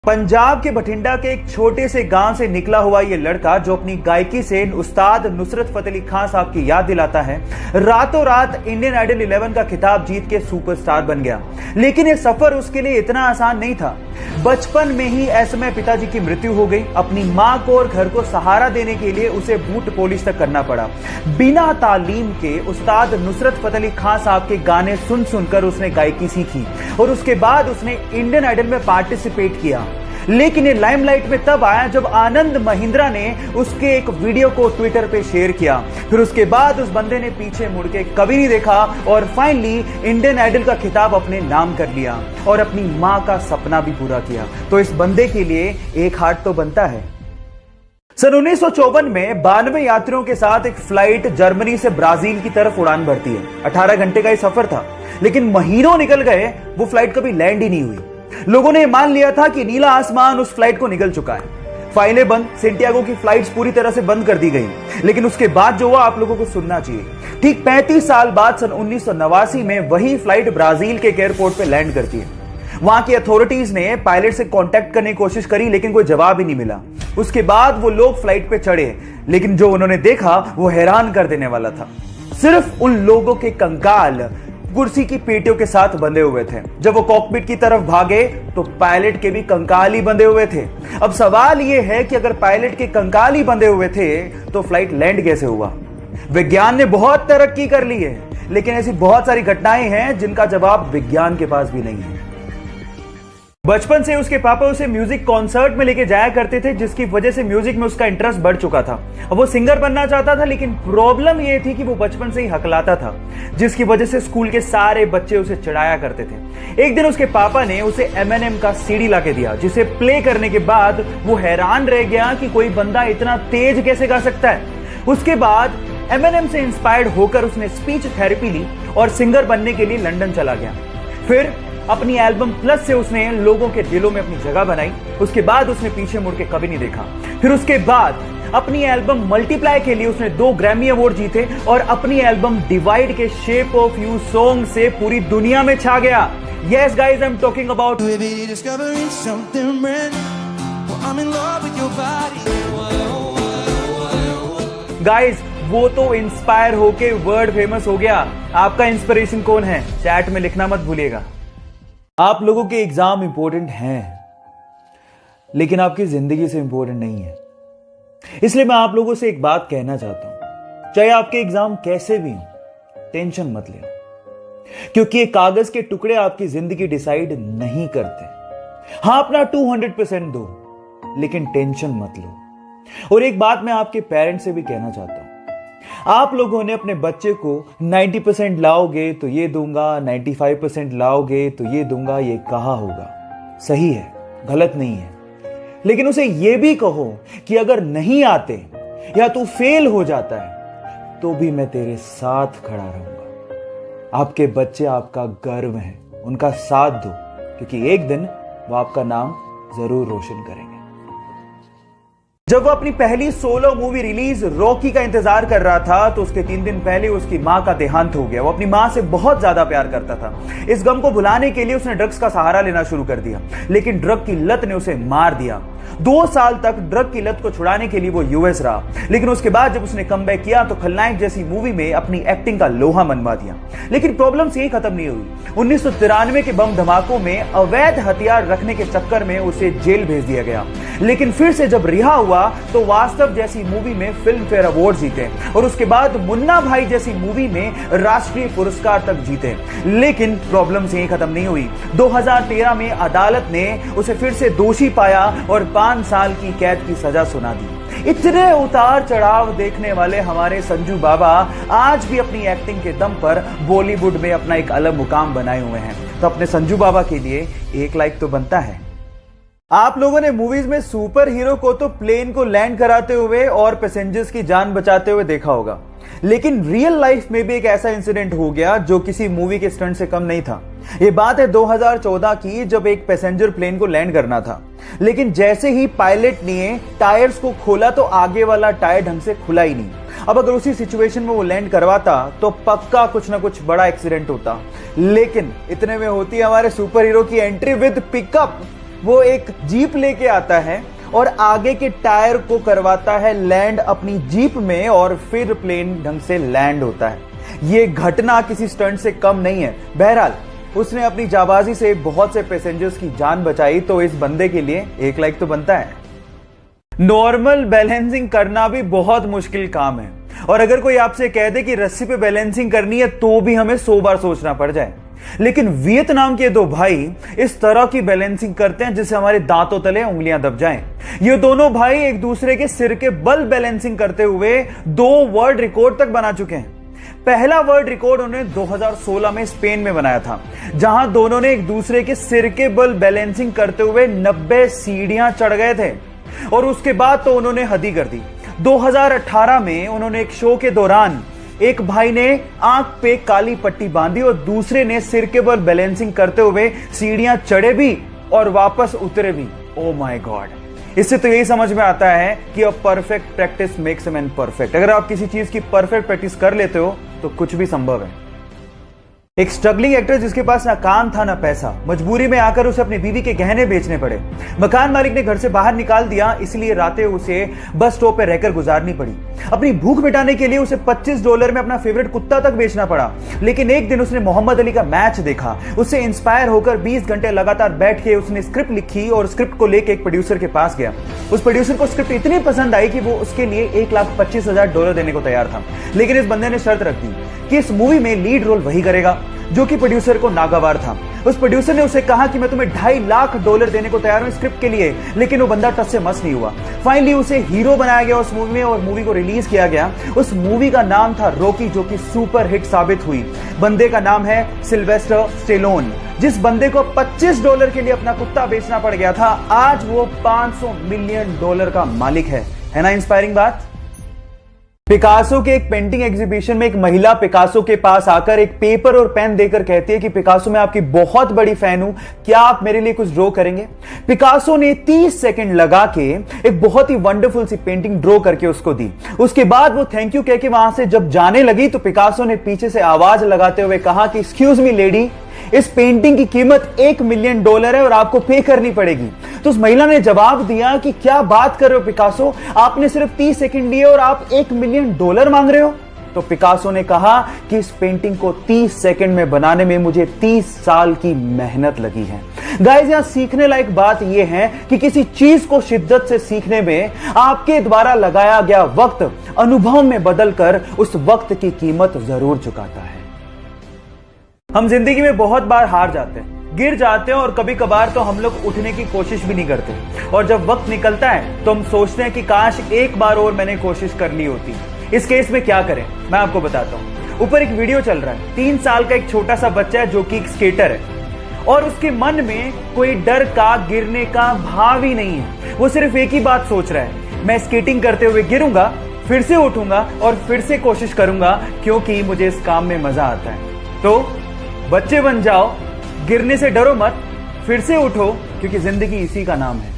पंजाब के बठिंडा के एक छोटे से गांव से निकला हुआ ये लड़का जो अपनी गायकी से उस्ताद नुसरत फतेह अली खान साहब की याद दिलाता है, रातों रात इंडियन आइडल 11 का खिताब जीत के सुपरस्टार बन गया। लेकिन ये सफर उसके लिए इतना आसान नहीं था। बचपन में ही ऐसे में पिताजी की मृत्यु हो गई। अपनी मां को और घर को सहारा देने के लिए उसे बूट पॉलिश तक करना पड़ा। बिना तालीम के उस्ताद नुसरत फतेह अली खान साहब के गाने सुन सुनकर उसने गायकी सीखी और उसके बाद उसने इंडियन आइडल में पार्टिसिपेट किया। लेकिन ये लाइमलाइट में तब आया जब आनंद महिंद्रा ने उसके एक वीडियो को ट्विटर पे शेयर किया। फिर उसके बाद उस बंदे ने पीछे मुड़ के कभी नहीं देखा और फाइनली इंडियन आइडल का खिताब अपने नाम कर लिया और अपनी मां का सपना भी पूरा किया। तो इस बंदे के लिए एक हार्ट तो बनता है। सन 1954 में 92 यात्रियों के साथ एक फ्लाइट जर्मनी से ब्राजील की तरफ उड़ान भरती है। 18 घंटे का ये सफर था, लेकिन महीनों निकल गए, वो फ्लाइट कभी लैंड ही नहीं हुई। लोगों ने मान लिया था कि नीला आसमान उस फ्लाइट को निगल चुका है। फाइलें बंद, सेंटियागो की फ्लाइट्स पूरी तरह से बंद कर दी गई। लेकिन उसके बाद जो हुआ आप लोगों को सुनना चाहिए। ठीक 35 साल बाद सन 1989 में वही फ्लाइट ब्राजील के एयरपोर्ट पे लैंड करती है। वहां की अथॉरिटीज ने पायलट से कांटेक्ट करने की कोशिश करी, लेकिन कोई जवाब ही नहीं मिला। उसके बाद वो लोग फ्लाइट पे चढ़े, लेकिन जो उन्होंने देखा वो हैरान कर देने वाला था। सिर्फ उन लोगों के कंकाल कुर्सी की पेटियों के साथ बंधे हुए थे। जब वो कॉकपिट की तरफ भागे तो पायलट के भी कंकाल ही बंधे हुए थे। अब सवाल यह है कि अगर पायलट के कंकाल ही बंधे हुए थे तो फ्लाइट लैंड कैसे हुआ? विज्ञान ने बहुत तरक्की कर ली है, लेकिन ऐसी बहुत सारी घटनाएं हैं जिनका जवाब विज्ञान के पास भी नहीं है। बचपन से उसके पापा उसे म्यूजिक कॉन्सर्ट में लेके जाया करते थे, जिसकी वजह से म्यूजिक में उसका इंटरेस्ट बढ़ चुका था। अब वो सिंगर बनना चाहता था, लेकिन प्रॉब्लम ये थी कि वो बचपन से ही हकलाता था, जिसकी वजह से स्कूल के सारे बच्चे उसे चिढ़ाया करते थे। एक दिन उसके पापा ने उसे एमएनएम का सीडी लाके दिया, जिसे प्ले करने के बाद वो हैरान रह गया कि कोई बंदा इतना तेज कैसे गा सकता है। उसके बाद एमएनएम से इंस्पायर्ड होकर उसने स्पीच थेरेपी ली और सिंगर बनने के लिए लंदन चला गया। फिर अपनी एल्बम प्लस से उसने लोगों के दिलों में अपनी जगह बनाई। उसके बाद उसने पीछे मुड़ के कभी नहीं देखा। फिर उसके बाद अपनी एल्बम मल्टीप्लाई के लिए उसने 2 ग्रैमी अवार्ड जीते और अपनी एल्बम डिवाइड के शेप ऑफ यू सॉन्ग से पूरी दुनिया में छा गया। Yes guys, I am talking about guys, वो तो इंस्पायर होके वर्ल्ड फेमस हो गया। आपका इंस्पिरेशन कौन है? चैट में लिखना मत भूलिएगा। आप लोगों के एग्जाम इंपॉर्टेंट हैं, लेकिन आपकी जिंदगी से इंपॉर्टेंट नहीं है। इसलिए मैं आप लोगों से एक बात कहना चाहता हूं, चाहे आपके एग्जाम कैसे भी हो, टेंशन मत लेना, क्योंकि ये कागज के टुकड़े आपकी जिंदगी डिसाइड नहीं करते। हां, अपना 200% दो, लेकिन टेंशन मत लो। और एक बात मैं आपके पेरेंट्स से भी कहना चाहता हूं, आप लोगों ने अपने बच्चे को 90% लाओगे तो ये दूंगा, 95% लाओगे तो ये दूंगा, ये कहा होगा। सही है, गलत नहीं है, लेकिन उसे ये भी कहो कि अगर नहीं आते या तू फेल हो जाता है तो भी मैं तेरे साथ खड़ा रहूंगा। आपके बच्चे आपका गर्व हैं, उनका साथ दो, क्योंकि एक दिन वो आपका नाम जरूर रोशन करेंगे। जब वो अपनी पहली सोलो मूवी रिलीज रॉकी का इंतजार कर रहा था तो उसके 3 दिन पहले उसकी मां का देहांत हो गया। वो अपनी मां से बहुत ज्यादा प्यार करता था। इस गम को भुलाने के लिए उसने ड्रग्स का सहारा लेना शुरू कर दिया, लेकिन ड्रग की लत ने उसे मार दिया। 2 साल तक ड्रग की लत को छुड़ाने के लिए वो यूएस रहा, लेकिन उसके बाद जब उसने कमबैक किया तो खलनायक जैसी मूवी में अपनी एक्टिंग का लोहा मनवा दिया। लेकिन प्रॉब्लम्स यही खत्म नहीं हुई। 1993 के बम धमाकों में अवैध हथियार रखने के चक्कर में उसे जेल भेज दिया गया। लेकिन फिर से जब रिहा हुआ तो वास्तव जैसी मूवी में फिल्म फेयर अवार्ड जीते और उसके बाद मुन्ना भाई जैसी मूवी में राष्ट्रीय पुरस्कार तक जीते। लेकिन प्रॉब्लम्स यही खत्म नहीं हुई। 2013 में अदालत ने उसे फिर से दोषी पाया और 5 साल की कैद की सजा सुना दी। इतने उतार चढ़ाव देखने वाले हमारे संजू बाबा आज भी अपनी एक्टिंग के दम पर बॉलीवुड में अपना एक अलग मुकाम बनाए हुए हैं। तो अपने संजू बाबा के लिए 1 लाइक तो बनता है। आप लोगों ने मूवीज में सुपर हीरो को तो प्लेन को लैंड कराते हुए और पैसेंजर्स की जान बचाते हुए देखा होगा, लेकिन रियल लाइफ में भी एक ऐसा इंसिडेंट हो गया जो किसी मूवी के स्टंट से कम नहीं था। यह बात है 2014 की, जब एक पैसेंजर प्लेन को लैंड करना था, लेकिन जैसे ही पायलट ने टायर्स को खोला तो आगे वाला टायर ढंग से खुला ही नहीं। अब अगर उसी सिचुएशन में वो लैंड करवाता तो पक्का कुछ ना कुछ बड़ा एक्सीडेंट होता। लेकिन इतने में होती है हमारे सुपर हीरो की एंट्री विद पिकअप वो एक जीप लेके आता है और आगे के टायर को करवाता है लैंड अपनी जीप में और फिर प्लेन ढंग से लैंड होता है। ये घटना किसी स्टंट से कम नहीं है। बहरहाल उसने अपनी जाबाजी से बहुत से पैसेंजर्स की जान बचाई, तो इस बंदे के लिए 1 लाइक तो बनता है। नॉर्मल बैलेंसिंग करना भी बहुत मुश्किल काम है, और अगर कोई आपसे कह दे कि रस्सी पे बैलेंसिंग करनी है तो भी हमें 100 बार सोचना पड़ जाए। लेकिन वियतनाम के 2 भाई इस तरह की बैलेंसिंग करते हैं जिससे हमारे दांतों तले उंगलियां दब जाएं। ये दोनों भाई एक दूसरे के सिर के बल बैलेंसिंग करते हुए 2 वर्ल्ड रिकॉर्ड तक बना चुके हैं। पहला वर्ल्ड रिकॉर्ड उन्होंने 2016 में स्पेन में बनाया था, जहां दोनों ने एक दूसरे के सिर के बल बैलेंसिंग करते हुए 90 सीढ़ियां चढ़ गए थे। और उसके बाद तो उन्होंने हद ही कर दी। 2018 में उन्होंने एक शो के दौरान एक भाई ने आंख पे काली पट्टी बांधी और दूसरे ने सिर के बल बैलेंसिंग करते हुए सीढ़ियां चढ़े भी और वापस उतरे भी। Oh my God. इससे तो यही समझ में आता है कि अब perfect practice makes a man perfect. अगर आप किसी चीज की परफेक्ट प्रैक्टिस कर लेते हो तो कुछ भी संभव है। एक स्ट्रगलिंग एक्टर जिसके पास ना काम था ना पैसा, मजबूरी में आकर उसे अपनी बीवी के गहने बेचने पड़े। मकान मालिक ने घर से बाहर निकाल दिया, इसलिए रातें उसे बस स्टॉप पर रहकर गुजारनी पड़ी। अपनी भूख मिटाने के लिए उसे $25 में अपना फेवरेट कुत्ता तक बेचना पड़ा। लेकिन एक दिन उसने मोहम्मद अली का मैच देखा। उससे इंस्पायर होकर 20 घंटे लगातार बैठ के उसने स्क्रिप्ट लिखी और स्क्रिप्ट को लेकर एक प्रोड्यूसर के पास गया। उस प्रोड्यूसर को स्क्रिप्ट इतनी पसंद आई कि वो उसके लिए $1,25,000 देने को तैयार था। लेकिन इस बंदे ने शर्त रख दी कि इस मूवी में लीड रोल वही करेगा, जो कि प्रोड्यूसर को नागवार था। उस प्रोड्यूसर ने उसे कहा कि मैं तुम्हें $2.5 लाख देने को तैयार हूं स्क्रिप्ट के लिए, लेकिन वो बंदा टस से मस नहीं हुआ। फाइनली उसे हीरो बनाया गया उस मूवी में और मूवी को रिलीज किया गया। उस मूवी का नाम था रॉकी, जो कि सुपर हिट साबित हुई। बंदे का नाम है सिल्वेस्टर स्टेलोन। जिस बंदे को $25 के लिए अपना कुत्ता बेचना पड़ गया था, आज वो $500 मिलियन का मालिक है ना इंस्पायरिंग बात। पिकासो के एक पेंटिंग एग्जीबिशन में एक महिला पिकासो के पास आकर एक पेपर और पेन देकर कहती है कि पिकासो मैं आपकी बहुत बड़ी फैन हूं, क्या आप मेरे लिए कुछ ड्रॉ करेंगे। पिकासो ने 30 सेकंड लगा के एक बहुत ही वंडरफुल सी पेंटिंग ड्रॉ करके उसको दी। उसके बाद वो थैंक यू कह के वहां से जब जाने लगी तो पिकासो ने पीछे से आवाज लगाते हुए कहा कि एक्सक्यूज मी लेडी, इस पेंटिंग की कीमत $1 मिलियन है और आपको पे करनी पड़ेगी। तो उस महिला ने जवाब दिया कि क्या बात कर रहे हो पिकासो, आपने सिर्फ 30 सेकंड लिए और आप $1 मिलियन मांग रहे हो। तो पिकासो ने कहा कि इस पेंटिंग को 30 सेकंड में बनाने में मुझे 30 साल की मेहनत लगी है। गाइस, यहां सीखने लायक बात यह है कि किसी चीज को शिद्दत से सीखने में आपके द्वारा लगाया गया वक्त अनुभव में बदलकर उस वक्त की कीमत जरूर चुकाता है। हम जिंदगी में बहुत बार हार जाते हैं, गिर जाते हैं और कभी कभार तो हम लोग उठने की कोशिश भी नहीं करते। और जब वक्त निकलता है तो हम सोचते हैं कि काश एक बार और मैंने कोशिश कर ली होती। इस केस में क्या करें मैं आपको बताता हूं। ऊपर एक वीडियो चल रहा है, 3 साल का एक छोटा सा बच्चा है जो कि एक स्केटर है और उसके मन में कोई डर का गिरने का भाव ही नहीं है। वो सिर्फ एक ही बात सोच रहा है, मैं स्केटिंग करते हुए गिरूंगा, फिर से उठूंगा और फिर से कोशिश करूंगा, क्योंकि मुझे इस काम में मजा आता है। तो बच्चे बन जाओ, गिरने से डरो मत, फिर से उठो, क्योंकि जिंदगी इसी का नाम है।